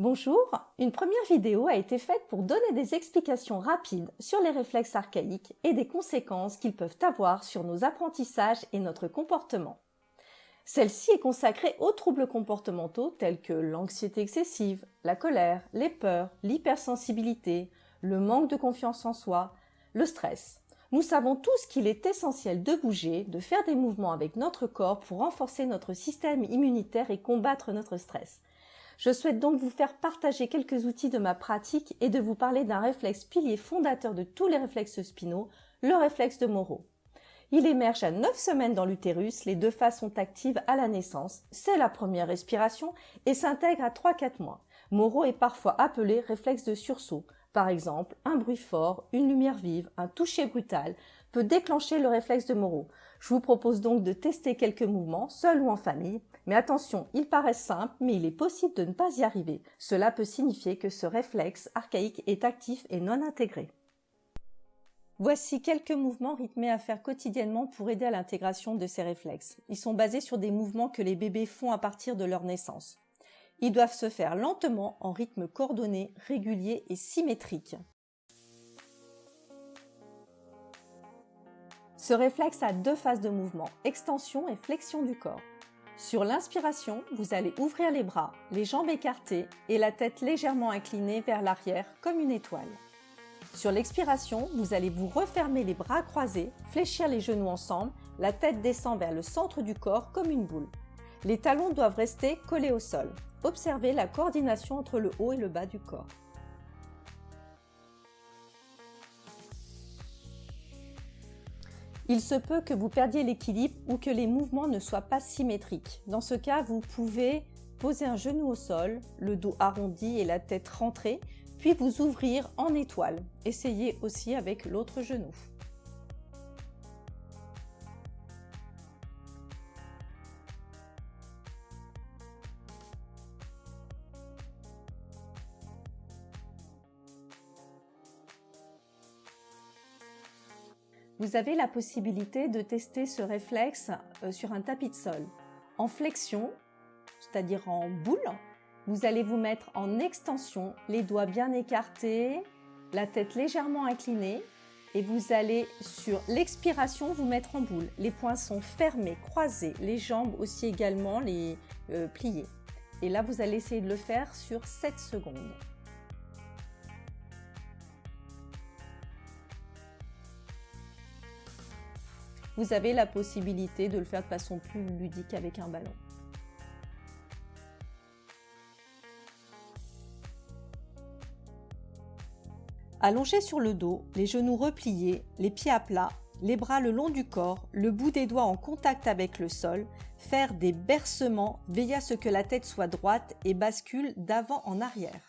Bonjour, une première vidéo a été faite pour donner des explications rapides sur les réflexes archaïques et des conséquences qu'ils peuvent avoir sur nos apprentissages et notre comportement. Celle-ci est consacrée aux troubles comportementaux tels que l'anxiété excessive, la colère, les peurs, l'hypersensibilité, le manque de confiance en soi, le stress. Nous savons tous qu'il est essentiel de bouger, de faire des mouvements avec notre corps pour renforcer notre système immunitaire et combattre notre stress. Je souhaite donc vous faire partager quelques outils de ma pratique et de vous parler d'un réflexe pilier fondateur de tous les réflexes spinaux, le réflexe de Moro. Il émerge à 9 semaines dans l'utérus, les deux phases sont actives à la naissance, c'est la première respiration et s'intègre à 3-4 mois. Moro est parfois appelé réflexe de sursaut. Par exemple, un bruit fort, une lumière vive, un toucher brutal peut déclencher le réflexe de Moro. Je vous propose donc de tester quelques mouvements, seul ou en famille. Mais attention, ils paraissent simples, mais il est possible de ne pas y arriver. Cela peut signifier que ce réflexe archaïque est actif et non intégré. Voici quelques mouvements rythmés à faire quotidiennement pour aider à l'intégration de ces réflexes. Ils sont basés sur des mouvements que les bébés font à partir de leur naissance. Ils doivent se faire lentement, en rythme coordonné, régulier et symétrique. Ce réflexe a deux phases de mouvement, extension et flexion du corps. Sur l'inspiration, vous allez ouvrir les bras, les jambes écartées et la tête légèrement inclinée vers l'arrière comme une étoile. Sur l'expiration, vous allez vous refermer les bras croisés, fléchir les genoux ensemble, la tête descend vers le centre du corps comme une boule. Les talons doivent rester collés au sol. Observez la coordination entre le haut et le bas du corps. Il se peut que vous perdiez l'équilibre ou que les mouvements ne soient pas symétriques. Dans ce cas, vous pouvez poser un genou au sol, le dos arrondi et la tête rentrée, puis vous ouvrir en étoile. Essayez aussi avec l'autre genou. Vous avez la possibilité de tester ce réflexe sur un tapis de sol. En flexion, c'est-à-dire en boule, vous allez vous mettre en extension, les doigts bien écartés, la tête légèrement inclinée et vous allez sur l'expiration vous mettre en boule. Les poings sont fermés, croisés, les jambes aussi également les pliées. Et là, vous allez essayer de le faire sur 7 secondes. Vous avez la possibilité de le faire de façon plus ludique avec un ballon. Allongé sur le dos, les genoux repliés, les pieds à plat, les bras le long du corps, le bout des doigts en contact avec le sol, faire des bercements, veillez à ce que la tête soit droite et bascule d'avant en arrière.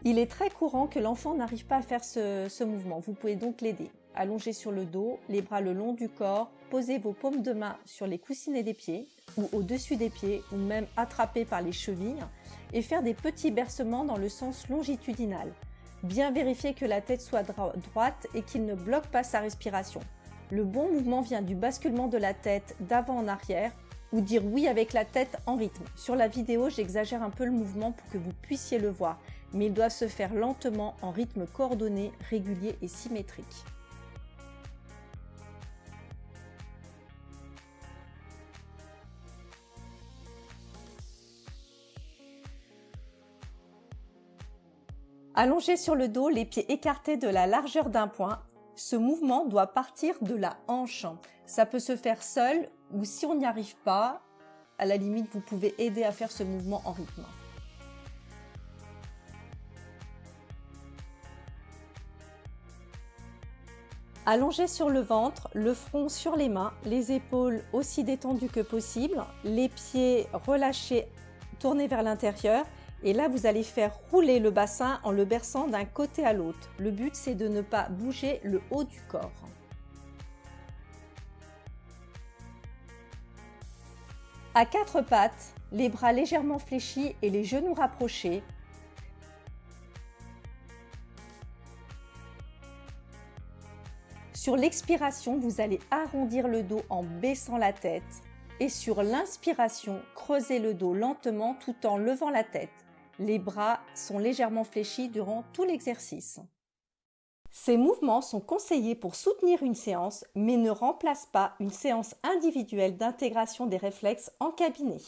Il est très courant que l'enfant n'arrive pas à faire ce mouvement. Vous pouvez donc l'aider. Allongé sur le dos, les bras le long du corps, posez vos paumes de main sur les coussinets des pieds ou au-dessus des pieds ou même attrapés par les chevilles et faire des petits bercements dans le sens longitudinal. Bien vérifier que la tête soit droite et qu'il ne bloque pas sa respiration. Le bon mouvement vient du basculement de la tête d'avant en arrière ou dire oui avec la tête en rythme. Sur la vidéo, j'exagère un peu le mouvement pour que vous puissiez le voir, mais il doit se faire lentement en rythme coordonné, régulier et symétrique. Allongé sur le dos, les pieds écartés de la largeur d'un poing, ce mouvement doit partir de la hanche. Ça peut se faire seul ou si on n'y arrive pas, à la limite, vous pouvez aider à faire ce mouvement en rythme. Allongé sur le ventre, le front sur les mains, les épaules aussi détendues que possible, les pieds relâchés, tournés vers l'intérieur. Et là, vous allez faire rouler le bassin en le berçant d'un côté à l'autre. Le but, c'est de ne pas bouger le haut du corps. À quatre pattes, les bras légèrement fléchis et les genoux rapprochés. Sur l'expiration, vous allez arrondir le dos en baissant la tête Et sur l'inspiration, creusez le dos lentement tout en levant la tête. Les bras sont légèrement fléchis durant tout l'exercice. Ces mouvements sont conseillés pour soutenir une séance, mais ne remplacent pas une séance individuelle d'intégration des réflexes en cabinet.